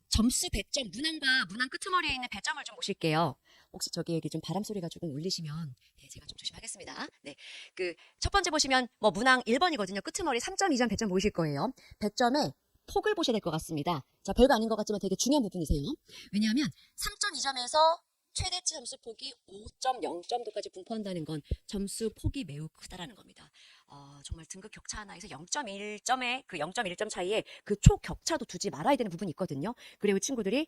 점수 배점, 문항과 문항 끄트머리에 있는 배점을 좀 보실게요. 혹시 저기 여기 좀 바람 소리가 조금 울리시면 제가 좀 조심하겠습니다. 네, 그 첫 번째 보시면 뭐 문항 1번이거든요. 끄트머리 3.2점 배점 보이실 거예요. 배점의 폭을 보셔야 될 것 같습니다. 자, 별거 아닌 것 같지만 되게 중요한 부분이세요. 왜냐하면 3.2점에서 최대치 점수 폭이 5.0점도까지 분포한다는 건 점수 폭이 매우 크다라는 겁니다. 정말 등급 격차 하나에서 0.1점의 그 0.1점 차이에 그 초격차도 두지 말아야 되는 부분이 있거든요. 그리고 친구들이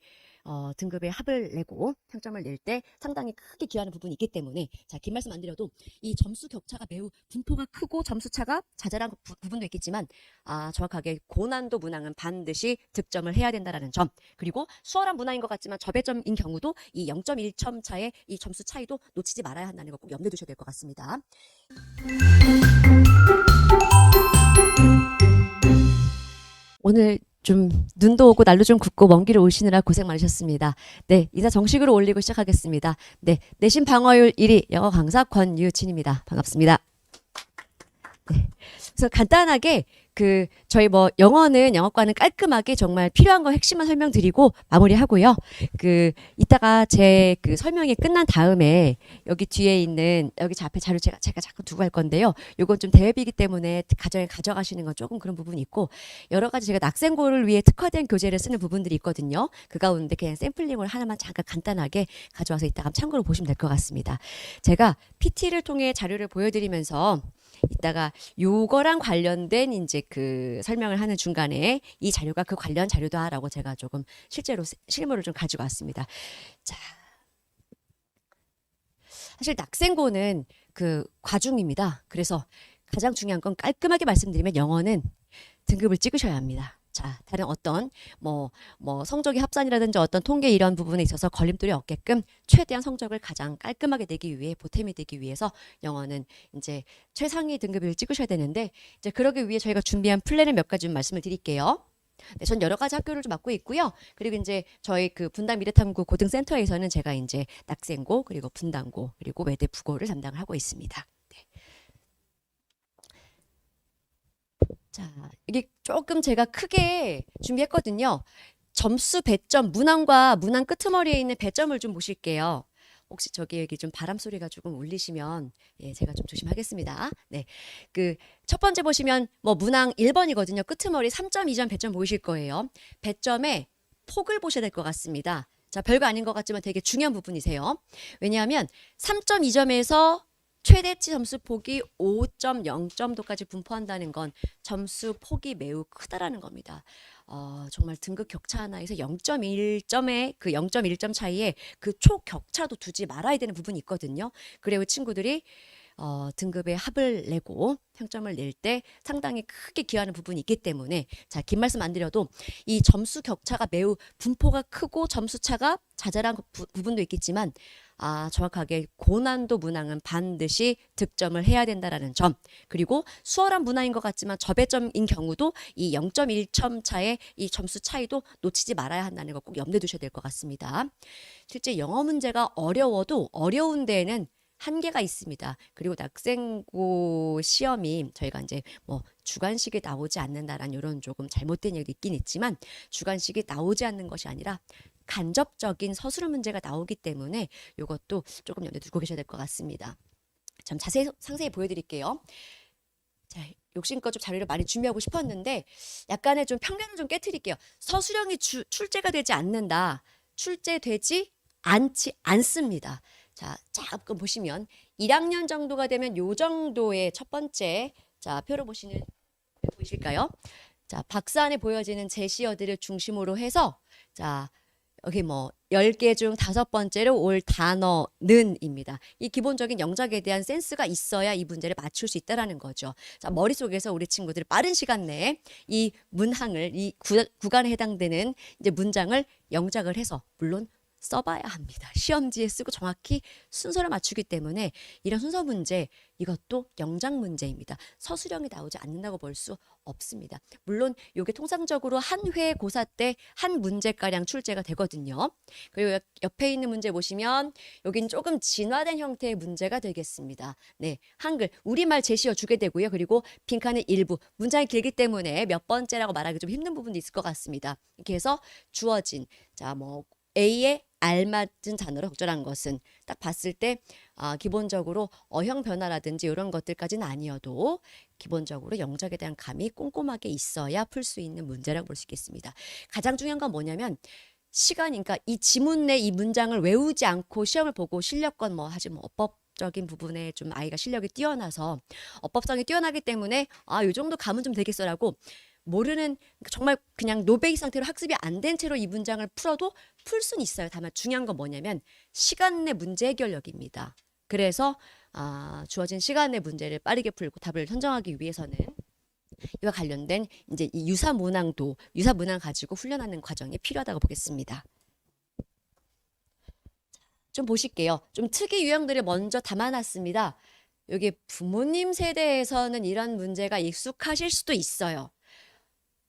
등급의 합을 내고 평점을 낼 때 상당히 크게 기여하는 부분이 있기 때문에 자, 긴 말씀 안 드려도 이 점수 격차가 매우 분포가 크고 점수 차가 자잘한 부분도 있겠지만 정확하게 고난도 문항은 반드시 득점을 해야 된다라는 점, 그리고 수월한 문항인 것 같지만 저배점인 경우도 이 0.1점 차의 이 점수 차이도 놓치지 말아야 한다는 거 꼭 염두에 두셔야 될 것 같습니다. 오늘 좀 눈도 오고 날도 좀 굽고 먼 길을 오시느라 고생 많으셨습니다. 네, 인사 정식으로 올리고 시작하겠습니다. 네, 내신 방어율 1위 영어 강사 권유진입니다. 반갑습니다. 네, 그래서 간단하게 저희 뭐 영어과는 깔끔하게 정말 필요한 거 핵심만 설명드리고 마무리하고요. 이따가 제 설명이 끝난 다음에 여기 뒤에 있는 여기 앞에 자료 제가 자꾸 두고 갈 건데요. 요건 좀 대회비기 때문에 가정에 가져가시는 건 조금 그런 부분이 있고, 여러 가지 제가 낙생고를 위해 특화된 교재를 쓰는 부분들이 있거든요. 그 가운데 그냥 샘플링을 하나만 잠깐 간단하게 가져와서 이따가 참고로 보시면 될 것 같습니다. 제가 PT를 통해 자료를 보여드리면서 이따가 요거랑 관련된 이제 설명을 하는 중간에 이 자료가 그 관련 자료다라고 제가 조금 실제로 실물을 좀 가지고 왔습니다. 자, 사실 낙생고는 과중입니다. 그래서 가장 중요한 건 깔끔하게 말씀드리면 영어는 등급을 찍으셔야 합니다. 자, 다른 어떤 성적의 합산이라든지 어떤 통계 이런 부분에 있어서 걸림돌이 없게끔 최대한 성적을 가장 깔끔하게 내기 위해, 보탬이 되기 위해서 영어는 이제 최상위 등급을 찍으셔야 되는데, 이제 그러기 위해 저희가 준비한 플랜을 몇 가지 좀 말씀을 드릴게요. 네, 전 여러 가지 학교를 좀 맡고 있고요. 그리고 이제 저희 분당 미래탐구 고등센터에서는 제가 이제 낙생고, 그리고 분당고, 그리고 외대 부고를 담당을 하고 있습니다. 자, 이게 조금 제가 크게 준비했거든요. 점수 배점, 문항과 문항 끄트머리에 있는 배점을 좀 보실게요. 혹시 저기 여기 좀 바람 소리가 조금 울리시면 제가 좀 조심하겠습니다. 네, 첫 번째 보시면 뭐 문항 1번이거든요. 끄트머리 3.2점 배점 보이실 거예요. 배점의 폭을 보셔야 될 것 같습니다. 자, 별거 아닌 것 같지만 되게 중요한 부분이세요. 왜냐하면 3.2점에서 최대치 점수 폭이 5.0점도까지 분포한다는 건 점수 폭이 매우 크다라는 겁니다. 정말 등급 격차 하나에서 0.1점의 그 0.1점 차이에 그 초격차도 두지 말아야 되는 부분이 있거든요. 그리고 친구들이 등급의 합을 내고 평점을 낼 때 상당히 크게 기여하는 부분이 있기 때문에 자, 긴 말씀 안 드려도 이 점수 격차가 매우 분포가 크고 점수 차가 자잘한 부분도 있겠지만 정확하게 고난도 문항은 반드시 득점을 해야 된다라는 점, 그리고 수월한 문항인 것 같지만 저배점인 경우도 이 0.1점 차의 이 점수 차이도 놓치지 말아야 한다는 거 꼭 염두에 두셔야 될 것 같습니다. 실제 영어 문제가 어려워도 어려운 데에는 한계가 있습니다. 그리고 낙생고 시험이 저희가 이제 뭐 주관식이 나오지 않는다라는 이런 조금 잘못된 얘기도 있긴 있지만, 주관식이 나오지 않는 것이 아니라 간접적인 서술형 문제가 나오기 때문에 이것도 조금 염두에 두고 계셔야 될 것 같습니다. 좀 상세히 보여드릴게요. 자, 욕심껏 좀 자료를 많이 준비하고 싶었는데 약간의 좀 편견을 좀 깨트릴게요. 서술형이 출제가 되지 않는다. 출제되지 않습니다. 자, 잠깐 보시면 1학년 정도가 되면 요 정도의 첫 번째 표로 보이실까요? 자, 박스 안에 보여지는 제시어들을 중심으로 해서 자, 여기 뭐 10개 중 5번째로 올 단어는입니다. 이 기본적인 영작에 대한 센스가 있어야 이 문제를 맞출 수 있다라는 거죠. 자, 머릿속에서 우리 친구들이 빠른 시간 내에 이 문항을, 이 구간에 해당되는 이제 문장을 영작을 해서, 물론 써봐야 합니다. 시험지에 쓰고 정확히 순서를 맞추기 때문에 이런 순서 문제, 이것도 영작 문제입니다. 서술형이 나오지 않는다고 볼 수 없습니다. 물론 이게 통상적으로 한 회 고사 때 한 문제가량 출제가 되거든요. 그리고 옆에 있는 문제 보시면 여긴 조금 진화된 형태의 문제가 되겠습니다. 네, 한글, 우리말 제시어 주게 되고요. 그리고 빈칸의 일부, 문장이 길기 때문에 몇 번째라고 말하기 좀 힘든 부분도 있을 것 같습니다. 이렇게 해서 주어진, 자, 뭐 A에 알맞은 단어로 적절한 것은 딱 봤을 때 기본적으로 어형 변화라든지 이런 것들까지는 아니어도 기본적으로 영작에 대한 감이 꼼꼼하게 있어야 풀 수 있는 문제라고 볼 수 있겠습니다. 가장 중요한 건 뭐냐면 시간이니까 이 지문 내 이 문장을 외우지 않고 시험을 보고 실력건 뭐 하지 뭐 어법적인 부분에 좀 아이가 실력이 뛰어나서 어법성이 뛰어나기 때문에 이 정도 감은 좀 되겠어라고 모르는 정말 그냥 노베이스 상태로 학습이 안 된 채로 이 문장을 풀어도 풀 수는 있어요. 다만 중요한 건 뭐냐면 시간 내 문제 해결력입니다. 그래서 주어진 시간 내 문제를 빠르게 풀고 답을 선정하기 위해서는 이와 관련된 이제 이 유사 문항도 유사 문항 가지고 훈련하는 과정이 필요하다고 보겠습니다. 좀 보실게요. 좀 특이 유형들을 먼저 담아놨습니다. 여기 부모님 세대에서는 이런 문제가 익숙하실 수도 있어요.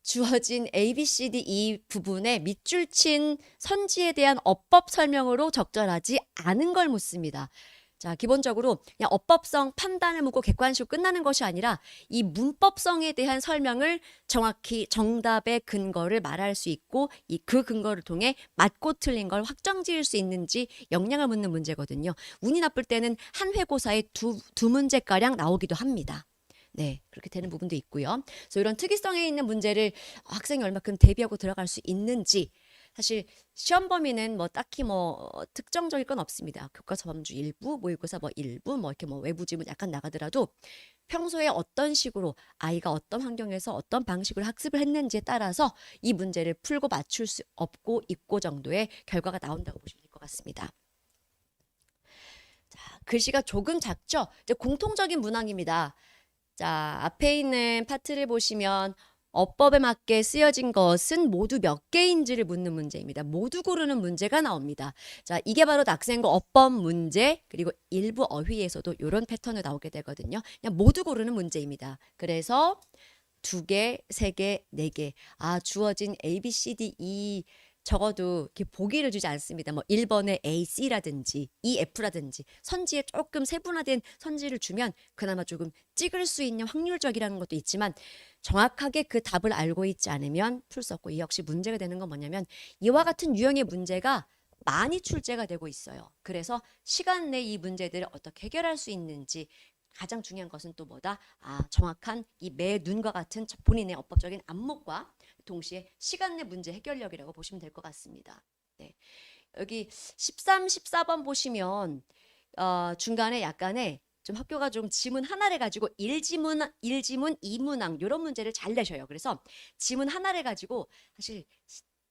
주어진 A, B, C, D, E 부분에 밑줄 친 선지에 대한 어법 설명으로 적절하지 않은 걸 묻습니다. 자, 기본적으로 그냥 어법성 판단을 묻고 객관식으로 끝나는 것이 아니라 이 문법성에 대한 설명을 정확히 정답의 근거를 말할 수 있고 그 근거를 통해 맞고 틀린 걸 확정 지을 수 있는지 역량을 묻는 문제거든요. 운이 나쁠 때는 한 회고사에 두 문제가량 나오기도 합니다. 네, 그렇게 되는 부분도 있고요. 그래서 이런 특이성에 있는 문제를 학생이 얼마큼 대비하고 들어갈 수 있는지 사실 시험 범위는 뭐 딱히 뭐 특정적일 건 없습니다. 교과서 범주 일부, 모의고사 뭐 일부, 뭐 이렇게 뭐 외부 지문 약간 나가더라도 평소에 어떤 식으로 아이가 어떤 환경에서 어떤 방식으로 학습을 했는지에 따라서 이 문제를 풀고 맞출 수 없고 있고 정도의 결과가 나온다고 보시면 될 것 같습니다. 자, 글씨가 조금 작죠? 이제 공통적인 문항입니다. 자, 앞에 있는 파트를 보시면 어법에 맞게 쓰여진 것은 모두 몇 개인지를 묻는 문제입니다. 모두 고르는 문제가 나옵니다. 자, 이게 바로 낙생고 어법 문제 그리고 일부 어휘에서도 이런 패턴이 나오게 되거든요. 그냥 모두 고르는 문제입니다. 그래서 2개, 3개, 4개. 주어진 A, B, C, D, E 적어도 이렇게 보기를 주지 않습니다. 뭐 1번에 A, C라든지 E, F라든지 선지에 조금 세분화된 선지를 주면 그나마 조금 찍을 수 있는 확률적이라는 것도 있지만 정확하게 그 답을 알고 있지 않으면 풀 수 없고 이 역시 문제가 되는 건 뭐냐면 이와 같은 유형의 문제가 많이 출제가 되고 있어요. 그래서 시간 내 이 문제들을 어떻게 해결할 수 있는지 가장 중요한 것은 또 뭐다? 정확한 이 매 눈과 같은 본인의 어법적인 안목과 동시에 시간 내 문제 해결력이라고 보시면 될 것 같습니다. 네. 여기 13, 14번 보시면 중간에 약간의 좀 학교가 좀 지문 하나를 가지고 1지문, 2문항 이런 문제를 잘 내셔요. 그래서 지문 하나를 가지고 사실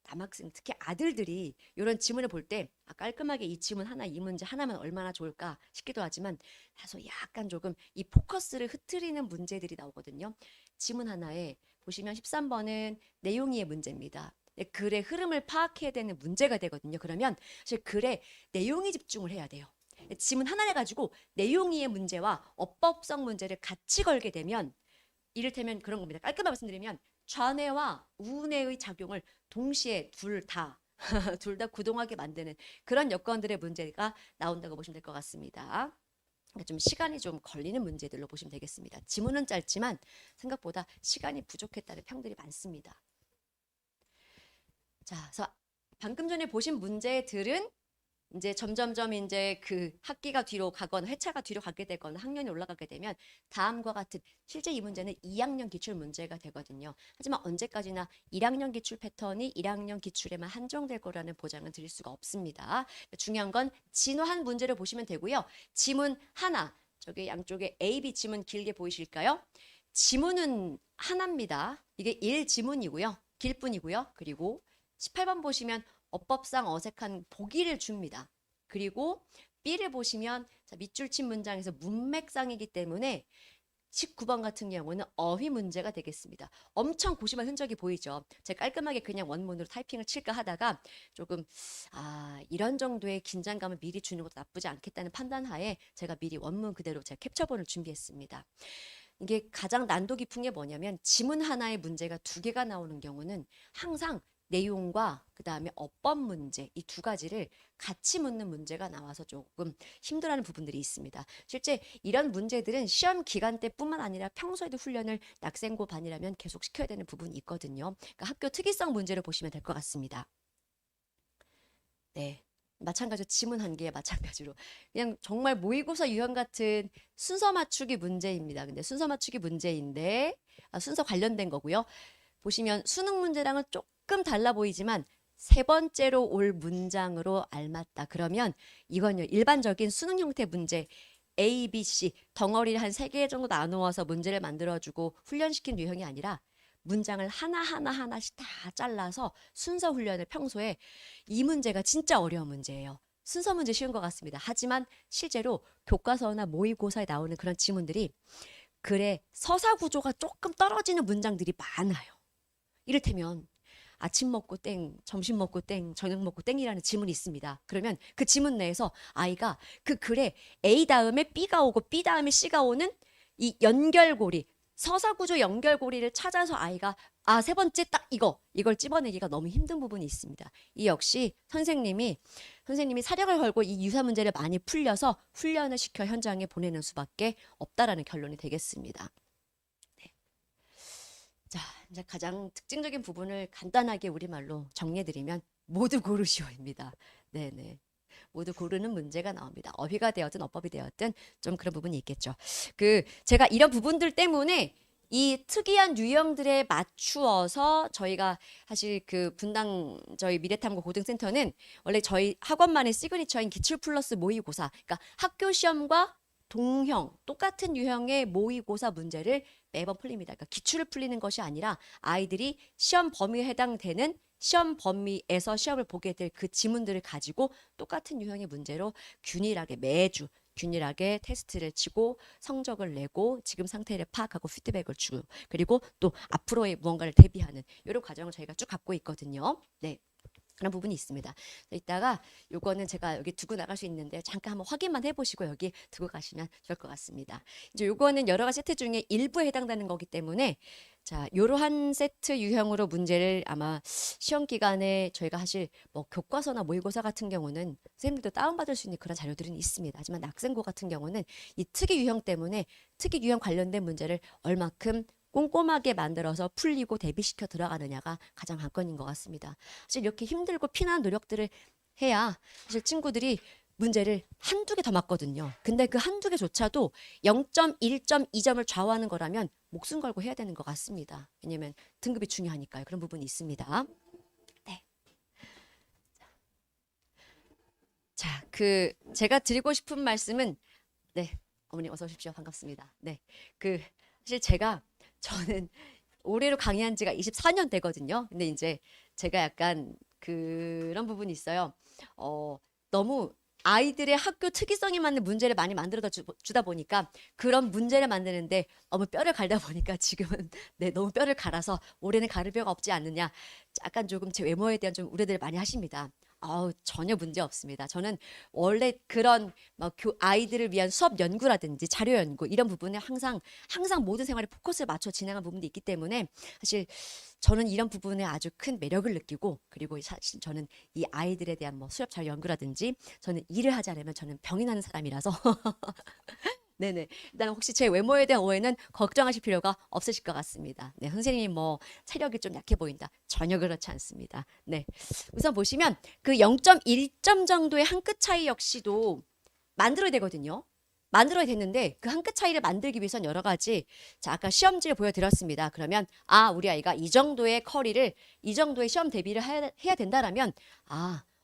남학생 특히 아들들이 이런 지문을 볼 때 깔끔하게 이 지문 하나 이 문제 하나면 얼마나 좋을까 싶기도 하지만 다소 약간 조금 이 포커스를 흐트리는 문제들이 나오거든요. 지문 하나에 보시면 13번은 내용이의 문제입니다. 글의 흐름을 파악해야 되는 문제가 되거든요. 그러면 사실 글의 내용에 집중을 해야 돼요. 지문 하나를 가지고 내용이의 문제와 어법성 문제를 같이 걸게 되면 이를테면 그런 겁니다. 깔끔하게 말씀드리면 좌뇌와 우뇌의 작용을 동시에 둘 다 구동하게 만드는 그런 여건들의 문제가 나온다고 보시면 될 것 같습니다. 그러니까 좀 시간이 좀 걸리는 문제들로 보시면 되겠습니다. 지문은 짧지만 생각보다 시간이 부족했다는 평들이 많습니다. 자, 그래서 방금 전에 보신 문제들은 이제 점점점 이제 그 학기가 뒤로 가거나 회차가 뒤로 가게 되거나 학년이 올라가게 되면 다음과 같은 실제 이 문제는 2학년 기출 문제가 되거든요. 하지만 언제까지나 1학년 기출 패턴이 1학년 기출에만 한정될 거라는 보장은 드릴 수가 없습니다. 중요한 건 진화한 문제를 보시면 되고요. 지문 하나, 저기 양쪽에 A, B 지문 길게 보이실까요? 지문은 하나입니다. 이게 1지문이고요. 길뿐이고요. 그리고 18번 보시면 어법상 어색한 보기를 줍니다. 그리고 B를 보시면 밑줄 친 문장에서 문맥상이기 때문에 19번 같은 경우는 어휘 문제가 되겠습니다. 엄청 고심한 흔적이 보이죠. 제가 깔끔하게 그냥 원문으로 타이핑을 칠까 하다가 조금 이런 정도의 긴장감을 미리 주는 것도 나쁘지 않겠다는 판단하에 제가 미리 원문 그대로 제가 캡처본을 준비했습니다. 이게 가장 난도 깊은 게 뭐냐면 지문 하나에 문제가 두 개가 나오는 경우는 항상 내용과 그다음에 어법 문제 이 두 가지를 같이 묻는 문제가 나와서 조금 힘들어하는 부분들이 있습니다. 실제 이런 문제들은 시험 기간 때뿐만 아니라 평소에도 훈련을 낙생고 반이라면 계속 시켜야 되는 부분이 있거든요. 그러니까 학교 특이성 문제를 보시면 될 것 같습니다. 네. 마찬가지로 지문 한 개에 마찬가지로 그냥 정말 모의고사 유형 같은 순서 맞추기 문제입니다. 근데 순서 맞추기 문제인데 순서 관련된 거고요. 보시면 수능 문제랑은 조금 달라 보이지만 세 번째로 올 문장으로 알맞다. 그러면 이건요. 일반적인 수능 형태 문제 A, B, C 덩어리를 한 세 개 정도 나누어서 문제를 만들어주고 훈련시킨 유형이 아니라 문장을 하나씩 다 잘라서 순서 훈련을 평소에 이 문제가 진짜 어려운 문제예요. 순서 문제 쉬운 것 같습니다. 하지만 실제로 교과서나 모의고사에 나오는 그런 지문들이 글의 서사 구조가 조금 떨어지는 문장들이 많아요. 이를테면 아침 먹고 땡, 점심 먹고 땡, 저녁 먹고 땡이라는 지문이 있습니다. 그러면 그 지문 내에서 아이가 그 글에 A 다음에 B가 오고 B 다음에 C가 오는 이 연결고리, 서사구조 연결고리를 찾아서 아이가 세 번째 딱 이걸 찝어내기가 너무 힘든 부분이 있습니다. 이 역시 선생님이 사력을 걸고 이 유사 문제를 많이 풀려서 훈련을 시켜 현장에 보내는 수밖에 없다라는 결론이 되겠습니다. 네. 자, 이제 가장 특징적인 부분을 간단하게 우리말로 정리해드리면 모두 고르시오입니다. 네네. 모두 고르는 문제가 나옵니다. 어휘가 되었든 어법이 되었든 좀 그런 부분이 있겠죠. 제가 이런 부분들 때문에 이 특이한 유형들에 맞추어서 저희가 사실 저희 미래탐구 고등센터는 원래 저희 학원만의 시그니처인 기출 플러스 모의고사, 그러니까 학교 시험과 동형, 똑같은 유형의 모의고사 문제를 매번 풀립니다. 그러니까 기출을 풀리는 것이 아니라 아이들이 시험 범위에 해당되는 시험 범위에서 시험을 보게 될 그 지문들을 가지고 똑같은 유형의 문제로 매주 균일하게 테스트를 치고 성적을 내고 지금 상태를 파악하고 피드백을 주고 그리고 또 앞으로의 무언가를 대비하는 이런 과정을 저희가 쭉 갖고 있거든요. 네. 그런 부분이 있습니다. 이따가 요거는 제가 여기 두고 나갈 수 있는데 잠깐 한번 확인만 해보시고 여기 두고 가시면 좋을 것 같습니다. 이제 요거는 여러 가지 세트 중에 일부에 해당되는 거기 때문에 자, 요러한 세트 유형으로 문제를 아마 시험 기간에 저희가 사실 뭐 교과서나 모의고사 같은 경우는 선생님들도 다운받을 수 있는 그런 자료들은 있습니다. 하지만 낙생고 같은 경우는 이 특이 유형 때문에 특이 유형 관련된 문제를 얼마큼 꼼꼼하게 만들어서 풀리고 대비시켜 들어가느냐가 가장 관건인 것 같습니다. 사실 이렇게 힘들고 피나는 노력들을 해야 사실 친구들이 문제를 한두 개 더 맞거든요. 근데 그 한두 개조차도 0.1.2점을 좌우하는 거라면 목숨 걸고 해야 되는 것 같습니다. 왜냐면 등급이 중요하니까요. 그런 부분이 있습니다. 네. 자, 제가 드리고 싶은 말씀은 네, 어머니 어서 오십시오. 반갑습니다. 네, 사실 저는 올해로 강의한 지가 24년 되거든요. 근데 이제 제가 약간 그런 부분이 있어요. 너무 아이들의 학교 특이성에 맞는 문제를 많이 만들어 주다 보니까 그런 문제를 만드는데 너무 뼈를 갈다 보니까 지금은 네, 너무 뼈를 갈아서 올해는 가를 뼈가 없지 않느냐. 약간 조금 제 외모에 대한 좀 우려들을 많이 하십니다. 전혀 문제 없습니다. 저는 원래 그런 아이들을 위한 수업 연구라든지 자료 연구 이런 부분에 항상 모든 생활에 포커스를 맞춰 진행한 부분도 있기 때문에 사실 저는 이런 부분에 아주 큰 매력을 느끼고 그리고 사실 저는 이 아이들에 대한 수렵 자료 연구라든지 저는 일을 하지 않으면 저는 병이 나는 사람이라서 네네. 일단 혹시 제 외모에 대한 오해는 걱정하실 필요가 없으실 것 같습니다. 네, 선생님이 체력이 좀 약해 보인다. 전혀 그렇지 않습니다. 네. 우선 보시면 그 0.1점 정도의 한 끗 차이 역시도 만들어야 되거든요. 만들어야 되는데 그 한 끗 차이를 만들기 위해선 여러 가지 자 아까 시험지를 보여드렸습니다. 그러면 우리 아이가 이 정도의 커리를 이 정도의 시험 대비를 해야 된다라면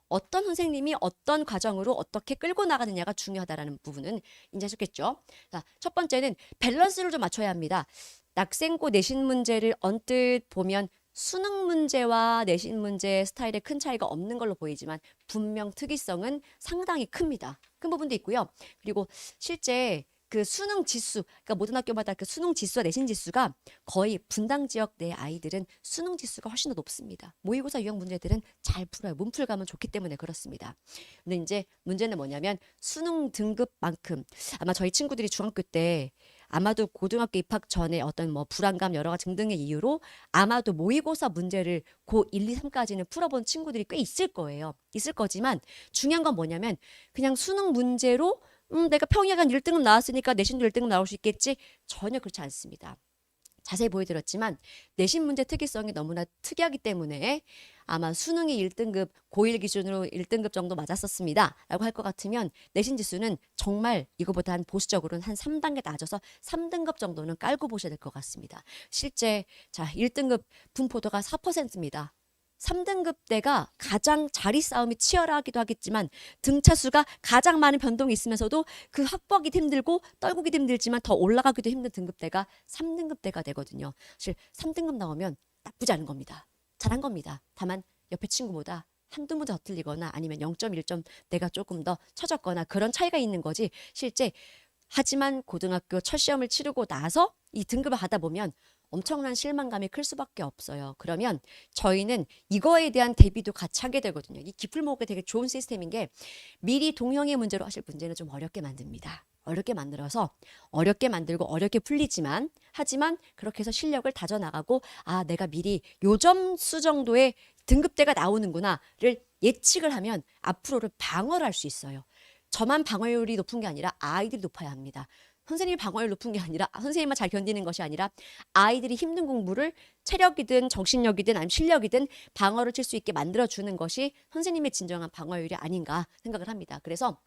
어떤 선생님이 어떤 과정으로 어떻게 끌고 나가느냐가 중요하다라는 부분은 인지하셨겠죠. 자, 첫 번째는 밸런스를 좀 맞춰야 합니다. 낙생고 내신 문제를 언뜻 보면 수능 문제와 내신 문제 스타일에 큰 차이가 없는 걸로 보이지만 분명 특이성은 상당히 큽니다. 큰 부분도 있고요. 그리고 실제 그 수능 지수, 그러니까 모든 학교마다 그 수능 지수와 내신 지수가 거의 분당 지역 내 아이들은 수능 지수가 훨씬 더 높습니다. 모의고사 유형 문제들은 잘 풀어요. 문풀감은 좋기 때문에 그렇습니다. 근데 이제 문제는 뭐냐면 수능 등급만큼 아마 저희 친구들이 중학교 때 아마도 고등학교 입학 전에 어떤 뭐 불안감 여러 가지 등등의 이유로 아마도 모의고사 문제를 고 1, 2, 3까지는 풀어본 친구들이 꽤 있을 거예요. 있을 거지만 중요한 건 뭐냐면 그냥 수능 문제로 내가 평이한 1등급 나왔으니까 내신도 1등급 나올 수 있겠지. 전혀 그렇지 않습니다. 자세히 보여드렸지만 내신 문제 특이성이 너무나 특이하기 때문에 아마 수능이 1등급 고1 기준으로 1등급 정도 맞았었습니다 라고 할 것 같으면 내신 지수는 정말 이거보다 한 보수적으로는 한 3단계 낮아서 3등급 정도는 깔고 보셔야 될 것 같습니다. 실제 자 1등급 분포도가 4%입니다. 3등급 대가 가장 자리 싸움이 치열하기도 하겠지만 등차 수가 가장 많은 변동이 있으면서도 그 확보하기도 힘들고 떨구기도 힘들지만 더 올라가기도 힘든 등급대가 3등급 대가 되거든요. 사실 3등급 나오면 나쁘지 않은 겁니다. 잘한 겁니다. 다만 옆에 친구보다 한두 문제 더 틀리거나 아니면 0.1점 내가 조금 더 처졌거나 그런 차이가 있는 거지 실제 하지만 고등학교 첫 시험을 치르고 나서 이 등급을 하다 보면 엄청난 실망감이 클 수밖에 없어요. 그러면 저희는 이거에 대한 대비도 같이 하게 되거든요. 이 기풀 모으기 되게 좋은 시스템인 게 미리 동형의 문제로 하실 문제는 좀 어렵게 만듭니다. 어렵게 만들어서 어렵게 만들고 어렵게 풀리지만 하지만 그렇게 해서 실력을 다져나가고 아 내가 미리 요 점수 정도의 등급대가 나오는구나를 예측을 하면 앞으로를 방어를 할 수 있어요. 저만 방어율이 높은 게 아니라 아이들이 높아야 합니다. 선생님이 방어율 높은 게 아니라 선생님만 잘 견디는 것이 아니라 아이들이 힘든 공부를 체력이든 정신력이든 아니면 실력이든 방어를 칠 수 있게 만들어주는 것이 선생님의 진정한 방어율이 아닌가 생각을 합니다. 그래서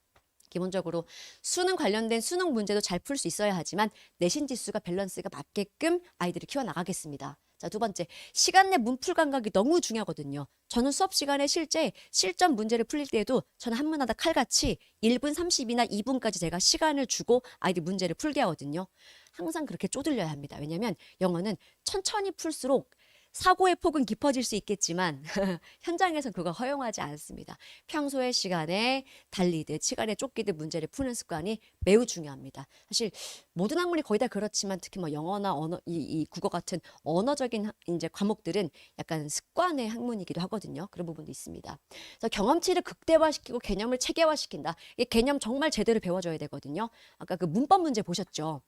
기본적으로 수능 관련된 수능 문제도 잘 풀 수 있어야 하지만 내신 지수가 밸런스가 맞게끔 아이들을 키워나가겠습니다. 자, 두 번째, 시간 내 문풀 감각이 너무 중요하거든요. 저는 수업 시간에 실제 실전 문제를 풀릴 때에도 저는 한문하다 칼같이 1분 30이나 2분까지 제가 시간을 주고 아이들 문제를 풀게 하거든요. 항상 그렇게 쪼들려야 합니다. 왜냐하면 영어는 천천히 풀수록 사고의 폭은 깊어질 수 있겠지만 현장에서 그거 허용하지 않습니다. 평소의 시간에 달리듯 시간에 쫓기듯 문제를 푸는 습관이 매우 중요합니다. 사실 모든 학문이 거의 다 그렇지만 특히 뭐 영어나 언어, 이 국어 같은 언어적인 이제 과목들은 약간 습관의 학문이기도 하거든요. 그런 부분도 있습니다. 그래서 경험치를 극대화시키고 개념을 체계화시킨다. 이 개념 정말 제대로 배워줘야 되거든요. 아까 그 문법 문제 보셨죠?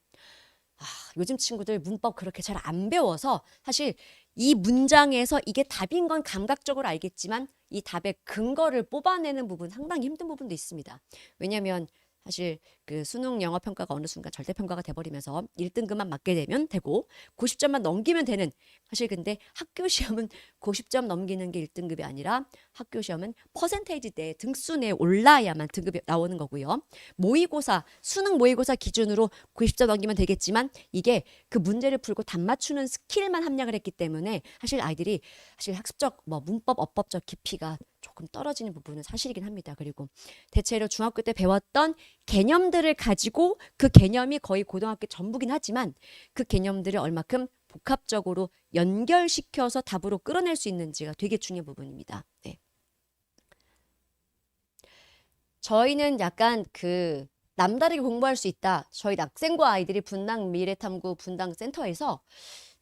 요즘 친구들 문법 그렇게 잘 안 배워서 사실 이 문장에서 이게 답인 건 감각적으로 알겠지만 이 답의 근거를 뽑아내는 부분 상당히 힘든 부분도 있습니다. 왜냐하면 사실 그 수능 영어 평가가 어느 순간 절대 평가가 돼버리면서 1등급만 맞게 되면 되고 90점만 넘기면 되는 사실 근데 학교 시험은 90점 넘기는 게 1등급이 아니라 학교 시험은 퍼센테이지 내 등수 내에 올라야만 등급이 나오는 거고요. 모의고사 수능 모의고사 기준으로 90점 넘기면 되겠지만 이게 그 문제를 풀고 답 맞추는 스킬만 함량을 했기 때문에 사실 아이들이 사실 학습적 뭐 문법 어법적 깊이가 조금 떨어지는 부분은 사실이긴 합니다. 그리고 대체로 중학교 때 배웠던 개념들을 가지고 그 개념이 거의 고등학교 전부긴 하지만 그 개념들을 얼마큼 복합적으로 연결시켜서 답으로 끌어낼 수 있는지가 되게 중요한 부분입니다. 네. 저희는 약간 그 남다르게 공부할 수 있다. 저희 학생과 아이들이 분당 미래탐구 분당 센터에서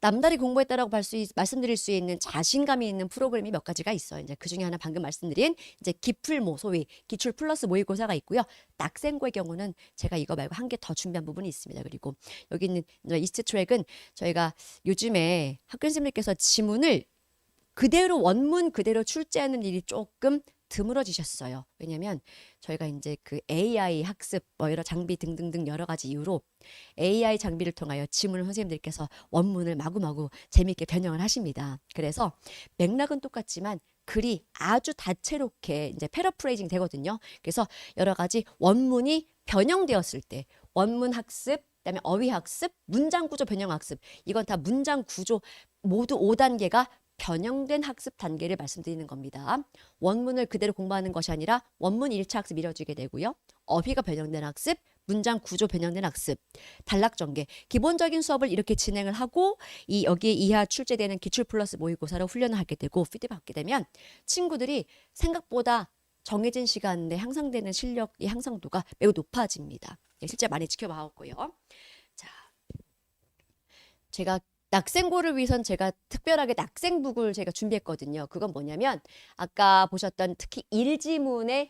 남다리 공부했다라고 말씀드릴 수 있는 자신감이 있는 프로그램이 몇 가지가 있어요. 이제 그 중에 하나 방금 말씀드린 이제 기플모 소위 기출 플러스 모의고사가 있고요. 낙생고의 경우는 제가 이거 말고 한 개 더 준비한 부분이 있습니다. 그리고 여기 있는 이스트 트랙은 저희가 요즘에 학교 선생님께서 지문을 그대로 원문 그대로 출제하는 일이 조금 드물어지셨어요. 왜냐면 저희가 이제 그 AI 학습 뭐 여러 장비 등등등 여러 가지 이유로 AI 장비를 통하여 지문을 선생님들께서 원문을 마구마구 재미있게 변형을 하십니다. 그래서 맥락은 똑같지만 글이 아주 다채롭게 이제 패러프레이징 되거든요. 그래서 여러 가지 원문이 변형되었을 때 원문 학습 그다음에 어휘 학습, 문장 구조 변형 학습 이건 다 문장 구조 모두 5단계가 변형된 학습 단계를 말씀드리는 겁니다. 원문을 그대로 공부하는 것이 아니라 원문 1차 학습 이뤄지게 되고요. 어휘가 변형된 학습, 문장 구조 변형된 학습, 단락 전개. 기본적인 수업을 이렇게 진행을 하고 여기에 이하 출제되는 기출 플러스 모의고사로 훈련을 하게 되고 피드백 받게 되면 친구들이 생각보다 정해진 시간 내 향상되는 실력의 향상도가 매우 높아집니다. 네, 실제 많이 지켜봐왔고요. 자, 제가 낙생고를 위해선 제가 특별하게 낙생북을 제가 준비했거든요. 그건 뭐냐면 아까 보셨던 특히 일지문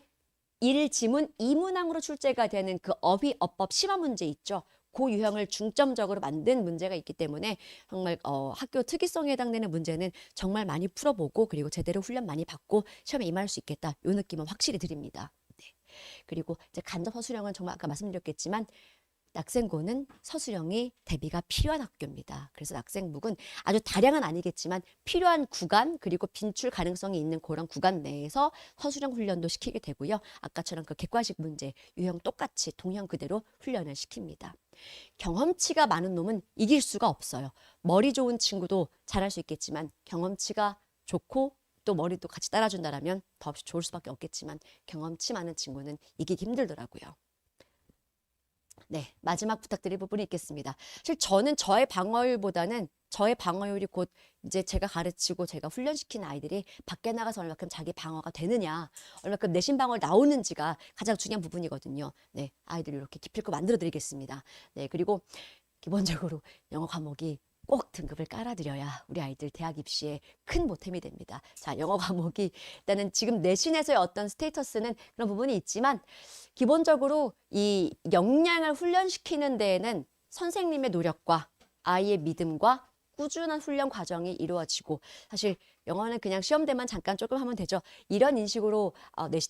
이문항으로 출제가 되는 그 어휘어법 심화 문제 있죠. 그 유형을 중점적으로 만든 문제가 있기 때문에 정말 학교 특이성에 해당되는 문제는 정말 많이 풀어보고 그리고 제대로 훈련 많이 받고 시험에 임할 수 있겠다. 이 느낌은 확실히 드립니다. 네. 그리고 이제 간접 서술형은 정말 아까 말씀드렸겠지만 낙생고는 서술형이 대비가 필요한 학교입니다. 그래서 낙생북은 아주 다량은 아니겠지만 필요한 구간 그리고 빈출 가능성이 있는 그런 구간 내에서 서술형 훈련도 시키게 되고요. 아까처럼 그 객관식 문제 유형 똑같이 동형 그대로 훈련을 시킵니다. 경험치가 많은 놈은 이길 수가 없어요. 머리 좋은 친구도 잘할 수 있겠지만 경험치가 좋고 또 머리도 같이 따라준다라면 더없이 좋을 수밖에 없겠지만 경험치 많은 친구는 이기기 힘들더라고요. 네, 마지막 부탁드릴 부분이 있겠습니다. 사실 저는 저의 방어율보다는 저의 방어율이 곧 이제 제가 가르치고 제가 훈련시키는 아이들이 밖에 나가서 얼마큼 자기 방어가 되느냐, 얼마큼 내신 방어를 나오는지가 가장 중요한 부분이거든요. 네, 아이들을 이렇게 기필코 만들어 드리겠습니다. 네, 그리고 기본적으로 영어 과목이 꼭 등급을 깔아드려야 우리 아이들 대학 입시에 큰 보탬이 됩니다. 자, 영어 과목이 일단은 지금 내신에서의 어떤 스테이터스는 그런 부분이 있지만 기본적으로 이 역량을 훈련시키는 데에는 선생님의 노력과 아이의 믿음과 꾸준한 훈련 과정이 이루어지고 사실 영어는 그냥 시험대만 잠깐 조금 하면 되죠. 이런 인식으로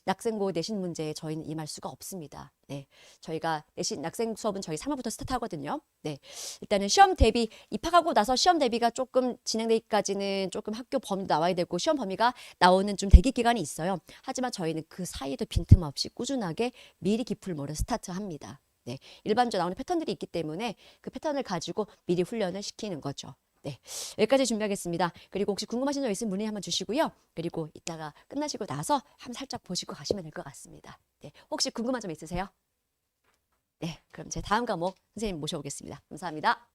낙생고 내신 문제에 저희는 임할 수가 없습니다. 네, 저희가 내신 낙생 수업은 저희 3월부터 스타트하거든요. 네, 일단은 시험 대비 입학하고 나서 시험 대비가 조금 진행되기까지는 조금 학교 범위도 나와야 되고 시험 범위가 나오는 좀 대기 기간이 있어요. 하지만 저희는 그 사이도 빈틈없이 꾸준하게 미리 기풀모를 스타트합니다. 네, 일반적으로 나오는 패턴들이 있기 때문에 그 패턴을 가지고 미리 훈련을 시키는 거죠. 네, 여기까지 준비하겠습니다. 그리고 혹시 궁금하신 점 있으면 문의 한번 주시고요. 그리고 이따가 끝나시고 나서 한번 살짝 보시고 가시면 될 것 같습니다. 네, 혹시 궁금한 점 있으세요? 네, 그럼 제 다음 과목 선생님 모셔오겠습니다. 감사합니다.